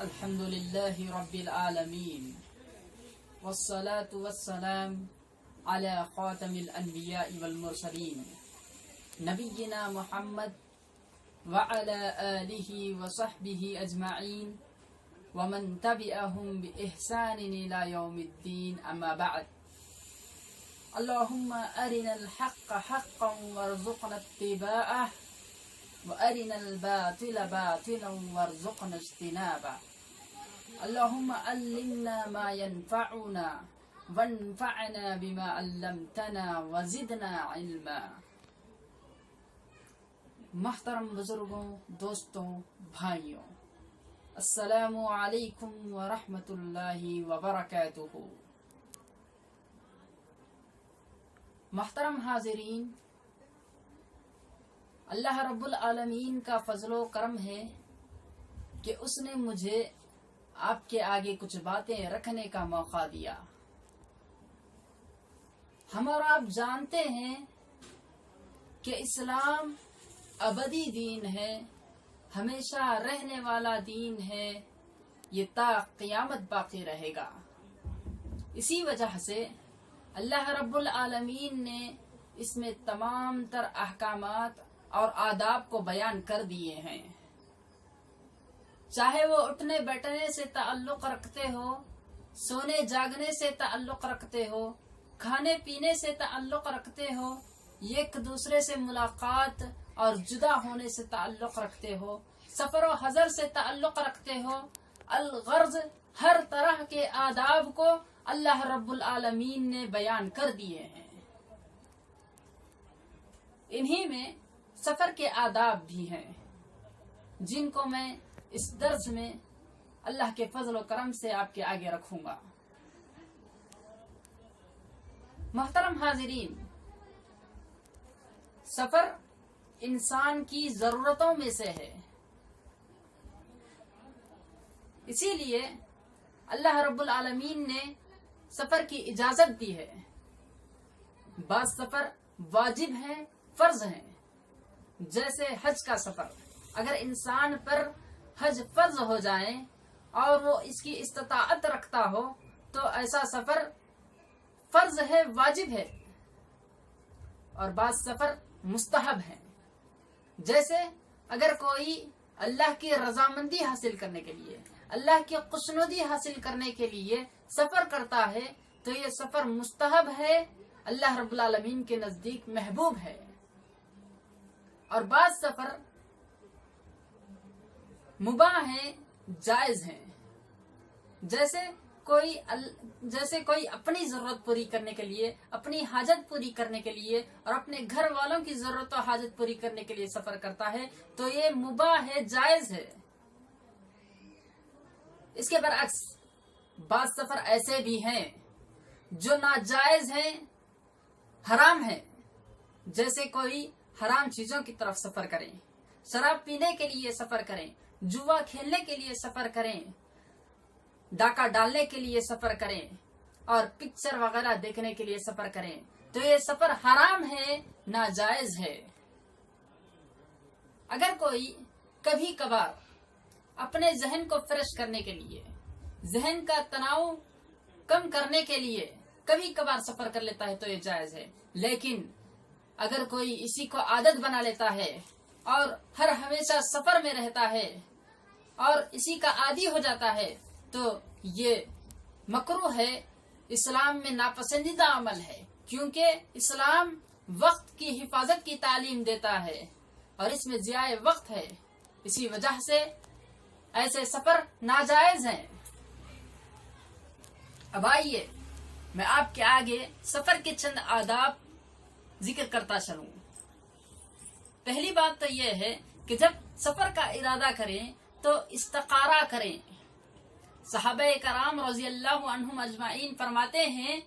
الحمد لله رب العالمين والصلاة والسلام على خاتم الأنبياء والمرسلين نبينا محمد وعلى آله وصحبه أجمعين ومن تبعهم بإحسان إلى يوم الدين أما بعد. اللهم أرنا الحق حقا وارزقنا اتباعه وأرنا الباطل باطلا وارزقنا اجتنابه. اللهم علمنا ما ينفعنا وانفعنا بما علمتنا وزدنا علما. محترم بزرگوں، دوستوں، بھائیوں، السلام علیکم ورحمۃ اللہ وبرکاتہ. محترم حاضرین، اللہ رب العالمین کا فضل و کرم ہے کہ اس نے مجھے آپ کے آگے کچھ باتیں رکھنے کا موقع دیا. ہم اور آپ جانتے ہیں کہ اسلام ابدی دین ہے، ہمیشہ رہنے والا دین ہے، یہ تا قیامت باقی رہے گا. اسی وجہ سے اللہ رب العالمین نے اس میں تمام تر احکامات اور آداب کو بیان کر دیے ہیں. چاہے وہ اٹھنے بیٹھنے سے تعلق رکھتے ہو، سونے جاگنے سے تعلق رکھتے ہو، کھانے پینے سے تعلق رکھتے ہو، ایک دوسرے سے ملاقات اور جدا ہونے سے تعلق رکھتے ہو، سفر و حضر سے تعلق رکھتے ہو، الغرض ہر طرح کے آداب کو اللہ رب العالمین نے بیان کر دیے ہیں. انہی میں سفر کے آداب بھی ہیں جن کو میں اس درس میں اللہ کے فضل و کرم سے آپ کے آگے رکھوں گا. محترم حاضرین، سفر انسان کی ضرورتوں میں سے ہے. اسی لیے اللہ رب العالمین نے سفر کی اجازت دی ہے. بعض سفر واجب ہیں، فرض ہیں، جیسے حج کا سفر. اگر انسان پر حج فرض ہو جائے اور وہ اس کی استطاعت رکھتا ہو تو ایسا سفر فرض ہے، واجب ہے. اور بعض سفر مستحب ہیں، جیسے اگر کوئی اللہ کی رضامندی حاصل کرنے کے لیے، اللہ کی خوشنودی حاصل کرنے کے لیے سفر کرتا ہے تو یہ سفر مستحب ہے، اللہ رب العالمین کے نزدیک محبوب ہے. اور بعض سفر مباح ہیں، جائز ہیں، جیسے کوئی اپنی ضرورت پوری کرنے کے لیے، اپنی حاجت پوری کرنے کے لیے اور اپنے گھر والوں کی ضرورت و حاجت پوری کرنے کے لیے سفر کرتا ہے تو یہ مباح ہے، جائز ہے. اس کے برعکس بعض سفر ایسے بھی ہیں جو ناجائز ہیں، حرام ہیں، جیسے کوئی حرام چیزوں کی طرف سفر کریں، شراب پینے کے لیے سفر کریں، جوا کھیلنے کے لیے سفر کریں، ڈاکہ ڈالنے کے لیے سفر کریں اور پکچر وغیرہ دیکھنے کے لیے سفر کریں تو یہ سفر حرام ہے، ناجائز ہے. اگر کوئی کبھی کبھار اپنے ذہن کو فریش کرنے کے لیے، ذہن کا تناؤ کم کرنے کے لیے کبھی کبھار سفر کر لیتا ہے تو یہ جائز ہے. لیکن اگر کوئی اسی کو عادت بنا لیتا ہے اور ہر ہمیشہ سفر میں رہتا ہے اور اسی کا عادی ہو جاتا ہے تو یہ مکروہ ہے، اسلام میں ناپسندیدہ عمل ہے. کیونکہ اسلام وقت کی حفاظت کی تعلیم دیتا ہے اور اس میں ضیاع وقت ہے. اسی وجہ سے ایسے سفر ناجائز ہیں. اب آئیے میں آپ کے آگے سفر کے چند آداب ذکر کرتا چلوں. پہلی بات تو یہ ہے کہ جب سفر کا ارادہ کریں تو استخارہ کریں. صحابہ کرام رضی اللہ عنہم اجمعین فرماتے ہیں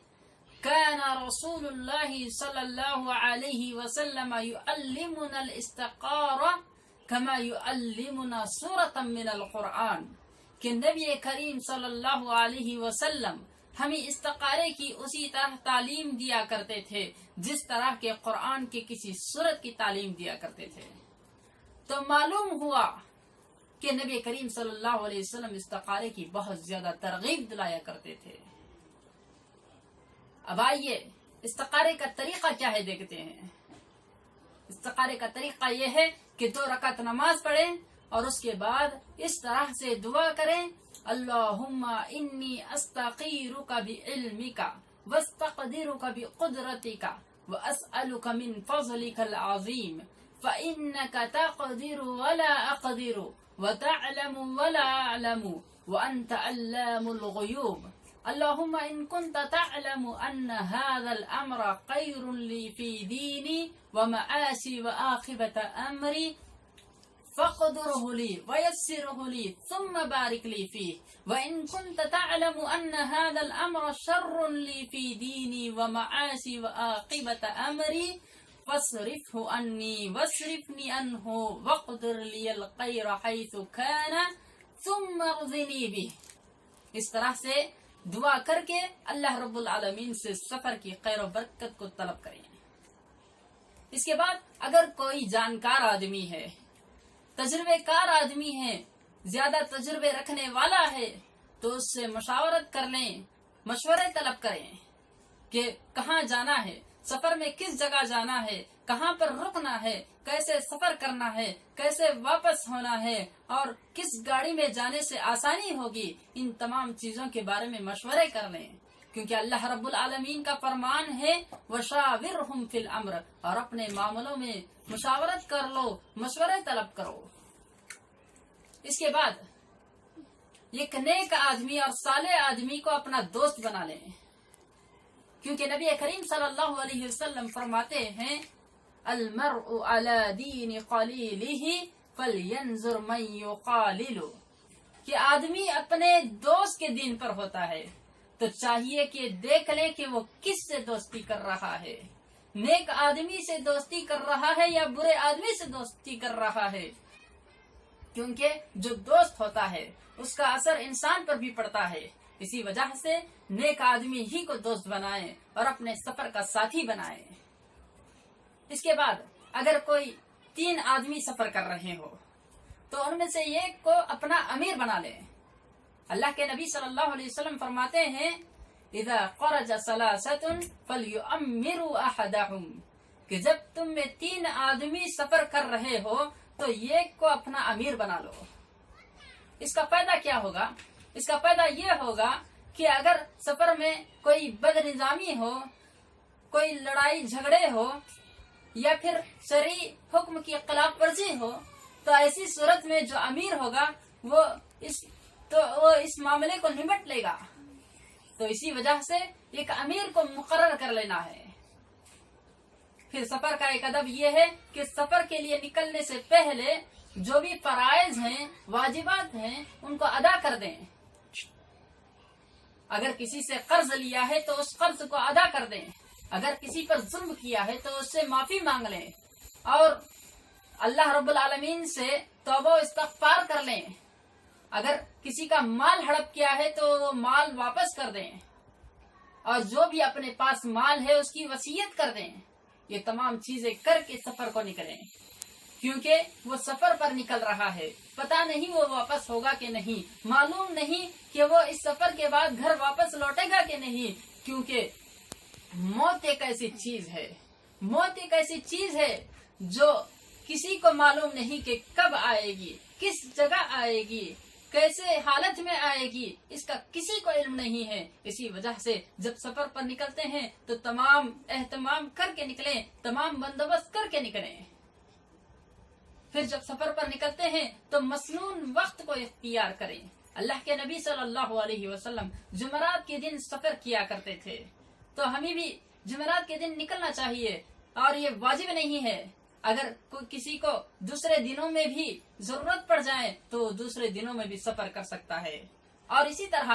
کان رسول اللہ صلی اللہ علیہ وسلم یعلمنا الاستخارہ کما یعلمنا سورۃ من القرآن، کہ نبی کریم صلی اللہ علیہ وسلم ہمیں استخارے کی اسی طرح تعلیم دیا کرتے تھے جس طرح کے قرآن کی کسی سورت کی تعلیم دیا کرتے تھے. تو معلوم ہوا کہ نبی کریم صلی اللہ علیہ وسلم استخارے کی بہت زیادہ ترغیب دلایا کرتے تھے۔ اب آئیے استخارے کا طریقہ کیا ہے دیکھتے ہیں۔ استخارے کا طریقہ یہ ہے کہ 2 رکعت نماز پڑھیں اور اس کے بعد اس طرح سے دعا کریں، اللہم انی استخیرک بعلمک واستقدرک بقدرتک واسألک من فضلک العظیم فإنک تقدر ولا اقدر وتعلم ولا اعلم وانت علام الغیوب اللهم إن كنت تعلم أن هذا الأمر خير لي في ديني ومعاشي وعاقبة أمري فاقدره لي ويسره لي ثم بارك لي فيه وإن كنت تعلم أن هذا الأمر شر لي في ديني ومعاشي وعاقبة أمري فاصرفه عني واصرفني عنه واقدر لي الخير حيث كان ثم ارضني به۔ اس طرح سے دعا کر کے اللہ رب العالمین سے سفر کی خیر و برکت کو طلب کریں۔ اس کے بعد اگر کوئی جانکار آدمی ہے، تجربے کار آدمی ہے، زیادہ تجربے رکھنے والا ہے تو اس سے مشاورت کر لیں، مشورے طلب کریں کہ کہاں جانا ہے، سفر میں کس جگہ جانا ہے، کہاں پر رکنا ہے، کیسے سفر کرنا ہے، کیسے واپس ہونا ہے اور کس گاڑی میں جانے سے آسانی ہوگی، ان تمام چیزوں کے بارے میں مشورے کر لیں، کیونکہ اللہ رب العالمین کا فرمان ہے وَشَاوِرْهُمْ فِي الْأَمْرِ، اور اپنے معاملوں میں مشاورت کر لو، مشورے طلب کرو۔ اس کے بعد ایک نیک آدمی اور صالح آدمی کو اپنا دوست بنا لیں، کیونکہ نبی کریم صلی اللہ علیہ وسلم فرماتے ہیں المرء على دین خلیلہ فلینظر من یخالل، کہ آدمی اپنے دوست کے دین پر ہوتا ہے تو چاہیے کہ دیکھ لے کہ وہ کس سے دوستی کر رہا ہے، نیک آدمی سے دوستی کر رہا ہے یا برے آدمی سے دوستی کر رہا ہے، کیونکہ جو دوست ہوتا ہے اس کا اثر انسان پر بھی پڑتا ہے۔ اسی وجہ سے نیک آدمی ہی کو دوست بنائیں اور اپنے سفر کا ساتھی بنائیں۔ اس کے بعد اگر کوئی 3 آدمی سفر کر رہے ہو تو ان میں سے ایک کو اپنا امیر بنا لیں۔ اللہ کے نبی صلی اللہ علیہ وسلم فرماتے ہیں اذا خرج ثلاثة فليؤمروا احدهم، کہ جب تم میں 3 آدمی سفر کر رہے ہو تو ایک کو اپنا امیر بنا لو۔ اس کا فائدہ کیا ہوگا؟ اس کا فائدہ یہ ہوگا کہ اگر سفر میں کوئی بد نظامی ہو، کوئی لڑائی جھگڑے ہو یا پھر شرعی حکم کی خلاف ورزی ہو تو ایسی صورت میں جو امیر ہوگا وہ اس معاملے کو نمٹ لے گا۔ تو اسی وجہ سے ایک امیر کو مقرر کر لینا ہے۔ پھر سفر کا ایک ادب یہ ہے کہ سفر کے لیے نکلنے سے پہلے جو بھی فرائض ہیں، واجبات ہیں، ان کو ادا کر دیں۔ اگر کسی سے قرض لیا ہے تو اس قرض کو ادا کر دیں، اگر کسی پر ظلم کیا ہے تو اس سے معافی مانگ لیں اور اللہ رب العالمین سے توبہ و استغفار کر لیں۔ اگر کسی کا مال ہڑپ کیا ہے تو وہ مال واپس کر دیں اور جو بھی اپنے پاس مال ہے اس کی وصیت کر دیں۔ یہ تمام چیزیں کر کے سفر کو نکلیں، کیونکہ وہ سفر پر نکل رہا ہے، پتہ نہیں وہ واپس ہوگا کہ نہیں، معلوم نہیں کہ وہ اس سفر کے بعد گھر واپس لوٹے گا کہ نہیں، کیونکہ موت ایک ایسی چیز ہے، موت ایک ایسی چیز ہے جو کسی کو معلوم نہیں کہ کب آئے گی، کس جگہ آئے گی، کیسے حالت میں آئے گی، اس کا کسی کو علم نہیں ہے۔ اسی وجہ سے جب سفر پر نکلتے ہیں تو تمام اہتمام کر کے نکلیں، تمام بندوبست کر کے نکلیں۔ پھر جب سفر پر نکلتے ہیں تو مسنون وقت کو اختیار کریں۔ اللہ کے نبی صلی اللہ علیہ وسلم جمعرات کے دن سفر کیا کرتے تھے، تو ہمیں بھی جمعرات کے دن نکلنا چاہیے، اور یہ واجب نہیں ہے۔ اگر کسی کو دوسرے دنوں میں بھی ضرورت پڑ جائے تو دوسرے دنوں میں بھی سفر کر سکتا ہے۔ اور اسی طرح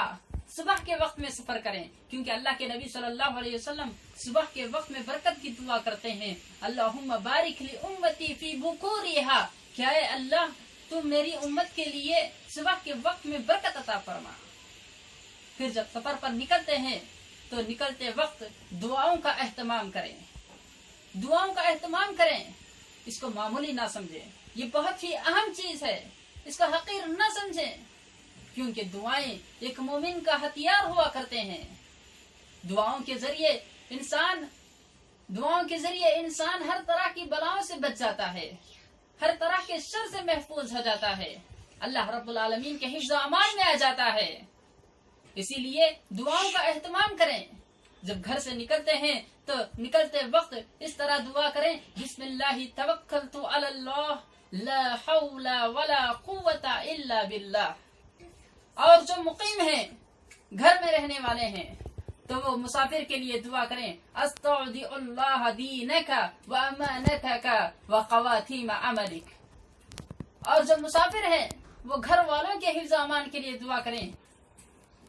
صبح کے وقت میں سفر کریں، کیونکہ اللہ کے نبی صلی اللہ علیہ وسلم صبح کے وقت میں برکت کی دعا کرتے ہیں، اللہم بارک لی امتی فی بکورہا، کہ اے اللہ تو میری امت کے لیے صبح کے وقت میں برکت عطا فرما۔ پھر جب سفر پر نکلتے ہیں تو نکلتے وقت دعاؤں کا اہتمام کریں، دعاؤں کا اہتمام کریں، اس کو معمولی نہ سمجھیں، یہ بہت ہی اہم چیز ہے، اس کا حقیر نہ سمجھیں، کیونکہ دعائیں ایک مومن کا ہتھیار ہوا کرتے ہیں۔ دعاؤں کے ذریعے انسان ہر طرح کی بلاؤں سے بچ جاتا ہے، ہر طرح کے شر سے محفوظ ہو جاتا ہے، اللہ رب العالمین کے حفظ و امان میں آ جاتا ہے۔ اسی لیے دعاؤں کا اہتمام کریں۔ جب گھر سے نکلتے ہیں تو نکلتے وقت اس طرح دعا کریں، بسم اللہ توکلت علی اللہ لا حول ولا قوت الا باللہ۔ اور جو مقیم ہیں، گھر میں رہنے والے ہیں، تو وہ مسافر کے لیے دعا کریں، استودع اللہ دینک و امانتک و خواتیم عملک۔ اور جو مسافر ہیں وہ گھر والوں کے حفظ و امان کے لیے دعا کریں،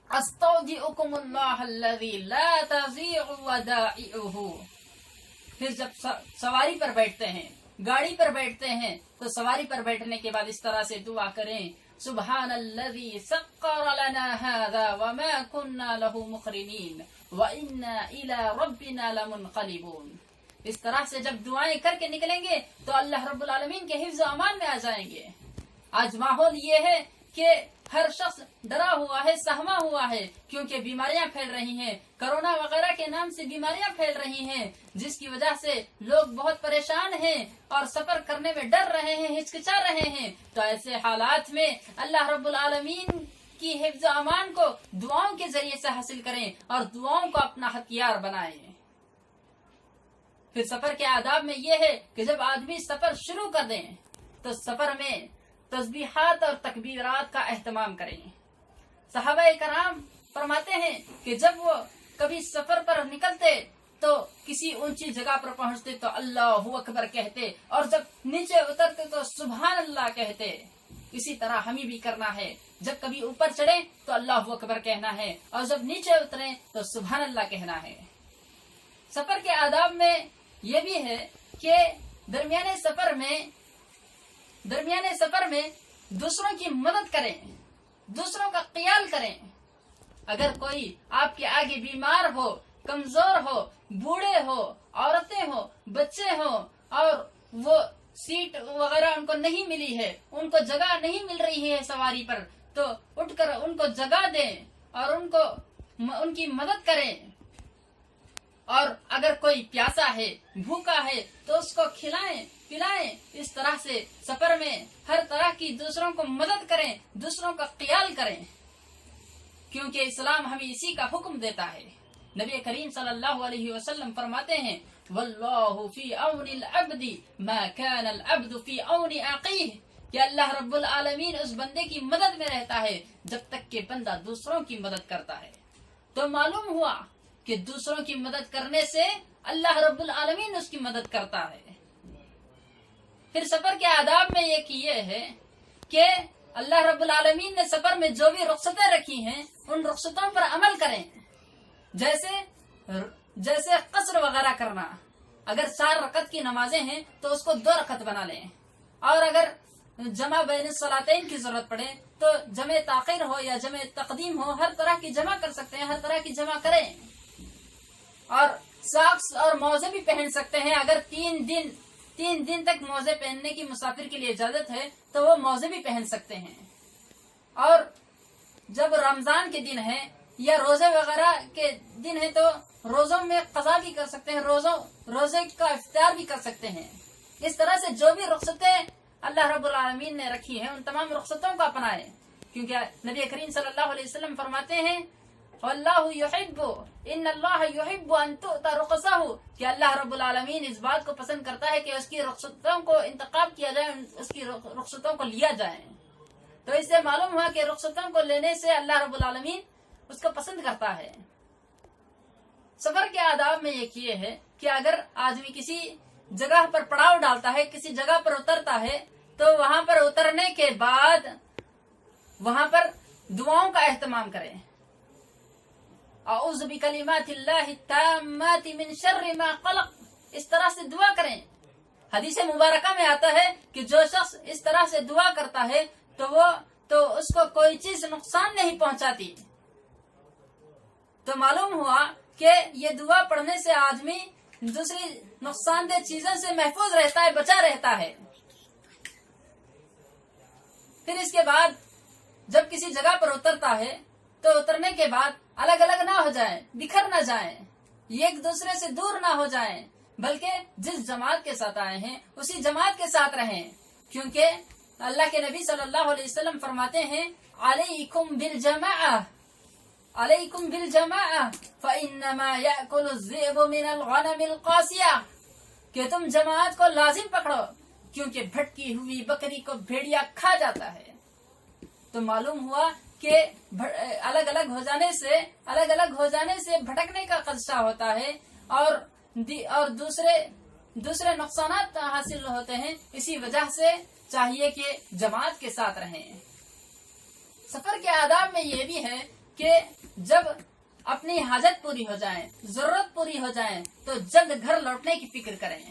استودعکم اللہ الذی لا تضیع ودائعہ۔ پھر جب سواری پر بیٹھتے ہیں، گاڑی پر بیٹھتے ہیں، تو سواری پر بیٹھنے کے بعد اس طرح سے دعا کریں، سبحان الذی سخر لنا ھذا وما كنا له مقرنین وانا الى ربنا لمنقلبون۔ اس طرح سے جب دعائیں کر کے نکلیں گے تو اللہ رب العالمین کے حفظ و امان میں آ جائیں گے۔ آج ماحول یہ ہے کہ ہر شخص ڈرا ہوا ہے، سہما ہوا ہے، کیونکہ بیماریاں پھیل رہی ہیں، کرونا وغیرہ کے نام سے بیماریاں پھیل رہی ہیں، جس کی وجہ سے لوگ بہت پریشان ہیں اور سفر کرنے میں ڈر رہے ہیں، ہچکچا رہے ہیں۔ تو ایسے حالات میں اللہ رب العالمین کی حفظ و امان کو دعاؤں کے ذریعے سے حاصل کریں اور دعاؤں کو اپنا ہتھیار بنائیں۔ پھر سفر کے آداب میں یہ ہے کہ جب آدمی سفر شروع کر دیں تو سفر میں تسبیحات اور تکبیرات کا اہتمام کریں۔ صحابہ کرام فرماتے ہیں کہ جب وہ کبھی سفر پر نکلتے تو کسی اونچی جگہ پر پہنچتے تو اللہ اکبر کہتے، اور جب نیچے اترتے تو سبحان اللہ کہتے۔ اسی طرح ہمیں بھی کرنا ہے، جب کبھی اوپر چڑھے تو اللہ اکبر کہنا ہے، اور جب نیچے اترے تو سبحان اللہ کہنا ہے۔ سفر کے آداب میں یہ بھی ہے کہ درمیانے سفر میں دوسروں کی مدد کریں، دوسروں کا خیال کریں۔ اگر کوئی آپ کے آگے بیمار ہو، کمزور ہو، بوڑھے ہو، عورتیں ہو، بچے ہو، اور وہ سیٹ وغیرہ ان کو نہیں ملی ہے، ان کو جگہ نہیں مل رہی ہے سواری پر، تو اٹھ کر ان کو جگہ دیں اور ان کی مدد کریں۔ اور اگر کوئی پیاسا ہے، بھوکا ہے، تو اس کو کھلائیں، پلائیں۔ اس طرح سے سفر میں ہر طرح کی دوسروں کو مدد کریں، دوسروں کا خیال کریں، کیونکہ اسلام ہمیں اسی کا حکم دیتا ہے۔ نبی کریم صلی اللہ علیہ وسلم فرماتے ہیں، واللہ فی عون العبد ما کان العبد فی عون اخیہ، کہ اللہ رب العالمین اس بندے کی مدد میں رہتا ہے جب تک کہ بندہ دوسروں کی مدد کرتا ہے۔ تو معلوم ہوا کہ دوسروں کی مدد کرنے سے اللہ رب العالمین اس کی مدد کرتا ہے۔ پھر سفر کے آداب میں یہ ہے کہ اللہ رب العالمین نے سفر میں جو بھی رخصتیں رکھی ہیں ان رخصتوں پر عمل کریں، جیسے قصر وغیرہ کرنا۔ اگر 4 رکعت کی نمازیں ہیں تو اس کو 2 رکعت بنا لیں، اور اگر جمع بین الصلاتین کی ضرورت پڑے تو جمع تاخیر ہو یا جمع تقدیم ہو، ہر طرح کی جمع کر سکتے ہیں، ہر طرح کی جمع کریں۔ اور ساکس اور موزے بھی پہن سکتے ہیں، اگر 3 دن تک موزے پہننے کی مسافر کے لیے اجازت ہے تو وہ موزے بھی پہن سکتے ہیں۔ اور جب رمضان کے دن ہے یا روزے وغیرہ کے دن ہے تو روزوں میں قضا بھی کر سکتے ہیں، روزے کا افطار بھی کر سکتے ہیں۔ اس طرح سے جو بھی رخصتیں اللہ رب العالمین نے رکھی ہیں ان تمام رخصتوں کو اپنائیں، کیونکہ نبی کریم صلی اللہ علیہ وسلم فرماتے ہیں، واللہ یحب ان اللہ یحب ان تؤتی رخصہ، کہ اللہ رب العالمین اس بات کو پسند کرتا ہے کہ اس کی رخصتوں کو انتخاب کیا جائے، اس کی رخصتوں کو لیا جائے۔ تو اس سے معلوم ہوا کہ رخصتوں کو لینے سے اللہ رب العالمین اس کو پسند کرتا ہے۔ سفر کے آداب میں یہ ہے کہ اگر آدمی کسی جگہ پر پڑاؤ ڈالتا ہے، کسی جگہ پر اترتا ہے، تو وہاں پر اترنے کے بعد وہاں پر دعاؤں کا اہتمام کریں۔ اعوذ بکلمات اللہ التامات من شر ما خلق، اس طرح سے دعا کریں۔ حدیث مبارکہ میں آتا ہے کہ جو شخص اس طرح سے دعا کرتا ہے تو اس کو کوئی چیز نقصان نہیں پہنچاتی۔ تو معلوم ہوا کہ یہ دعا پڑھنے سے آدمی دوسری نقصان دہ چیزوں سے محفوظ رہتا ہے، بچا رہتا ہے۔ پھر اس کے بعد جب کسی جگہ پر اترتا ہے تو اترنے کے بعد الگ الگ نہ ہو جائیں، بکھر نہ جائیں، ایک دوسرے سے دور نہ ہو جائیں، بلکہ جس جماعت کے ساتھ آئے ہیں اسی جماعت کے ساتھ رہیں، کیونکہ اللہ کے نبی صلی اللہ علیہ وسلم فرماتے ہیں علیکم بالجماعہ، علیکم بالجماعہ فإنما یأکل الذئب من الغنم القاسیہ، کہ تم جماعت کو لازم پکڑو کیونکہ بھٹکی ہوئی بکری کو بھیڑیا کھا جاتا ہے۔ تو معلوم ہوا کہ الگ الگ ہو جانے سے بھٹکنے کا خدشہ ہوتا ہے اور دوسرے نقصانات حاصل ہوتے ہیں، اسی وجہ سے چاہیے کہ جماعت کے ساتھ رہیں۔ سفر کے آداب میں یہ بھی ہے کہ جب اپنی حاجت پوری ہو جائیں، ضرورت پوری ہو جائیں تو جلد گھر لوٹنے کی فکر کریں،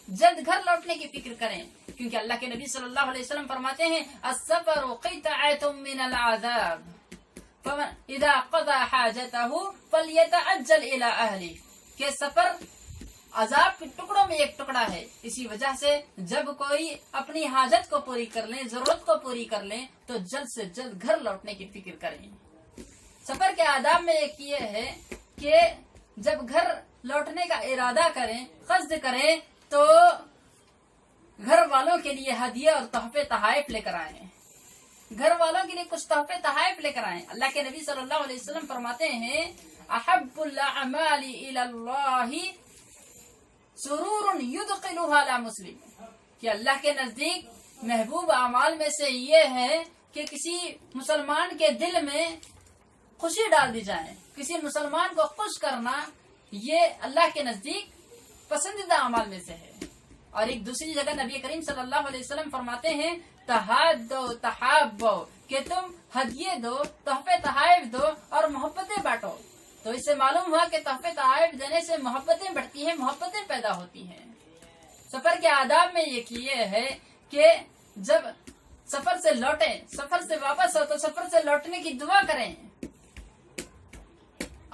جلد گھر لوٹنے کی فکر کریں، کیونکہ اللہ کے نبی صلی اللہ علیہ وسلم فرماتے ہیں السفر قطعۃ من العذاب فمن اذا قضى حاجته فليتعجل الى اهله، کہ سفر عذاب کے ٹکڑوں میں ایک ٹکڑا ہے، اسی وجہ سے جب کوئی اپنی حاجت کو پوری کر لیں، ضرورت کو پوری کر لیں تو جلد سے جلد گھر لوٹنے کی فکر کریں۔ سفر کے آداب میں ایک یہ ہے کہ جب گھر لوٹنے کا ارادہ کریں، قصد کریں تو گھر والوں کے لیے ہدیے اور تحفے تحائف لے کر آئیں، گھر والوں کے لیے کچھ تحفے تحائف لے کر آئیں۔ اللہ کے نبی صلی اللہ علیہ وسلم فرماتے ہیں احب الاعمال الى اللہ سرور یدخلها على مسلم، کہ اللہ کے نزدیک محبوب اعمال میں سے یہ ہے کہ کسی مسلمان کے دل میں خوشی ڈال دی جائے، کسی مسلمان کو خوش کرنا یہ اللہ کے نزدیک پسندیدہ اعمال میں سے ہے۔ اور ایک دوسری جگہ نبی کریم صلی اللہ علیہ وسلم فرماتے ہیں تحادو تحابو، کہ تم ہدیے دو، تحفے تحائف دو اور محبتیں بانٹو۔ تو اس سے معلوم ہوا کہ تحفے تحائف دینے سے محبتیں بڑھتی ہیں، محبتیں پیدا ہوتی ہیں۔ سفر کے آداب میں یہ ہے کہ جب سفر سے لوٹیں، سفر سے واپس ہو تو سفر سے لوٹنے کی دعا کریں،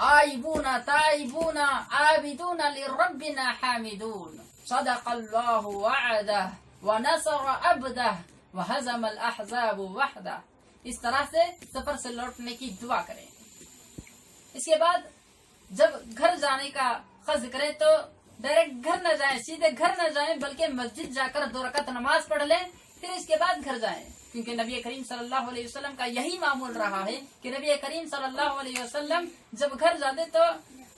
آئبون تائبون عابدون لربنا حامدون صدق اللہ وعدہ ونصر عبدہ وہزم الاحزاب وحدہ، اس طرح سے سفر سے لوٹنے کی دعا کریں۔ اس کے بعد جب گھر جانے کا قصد کریں تو ڈائریکٹ گھر نہ جائیں، سیدھے گھر نہ جائیں، بلکہ مسجد جا کر 2 رکعت نماز پڑھ لیں، پھر اس کے بعد گھر جائیں، کیونکہ نبی کریم صلی اللہ علیہ وسلم کا یہی معمول رہا ہے کہ نبی کریم صلی اللہ علیہ وسلم جب گھر جاتے تو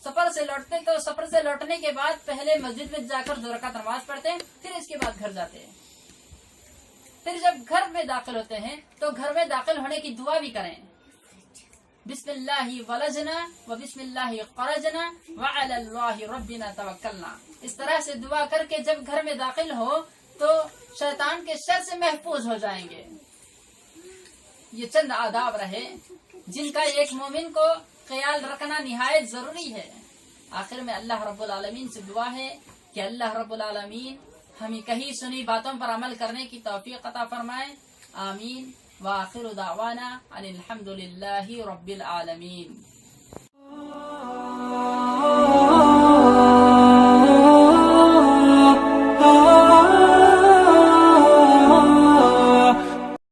سفر سے لوٹتے تو سفر سے لوٹنے کے بعد پہلے مسجد میں جا کر 2 رکعت نماز پڑھتے ہیں، پھر اس کے بعد گھر جاتے ہیں۔ پھر جب گھر میں داخل ہوتے ہیں تو گھر میں داخل ہونے کی دعا بھی کریں، بسم اللہ ولجنا و بسم اللہ خرجنا وعلی اللہ ربنا توکلنا، اس طرح سے دعا کر کے جب گھر میں داخل ہو تو شیطان کے شر سے محفوظ ہو جائیں گے۔ یہ چند آداب رہے جن کا ایک مومن کو خیال رکھنا نہایت ضروری ہے۔ آخر میں اللہ رب العالمین سے دعا ہے کہ اللہ رب العالمین ہمیں کہی سنی باتوں پر عمل کرنے کی توفیق عطا فرمائے، آمین۔ وآخر دعوانا ان الحمد للہ رب العالمین۔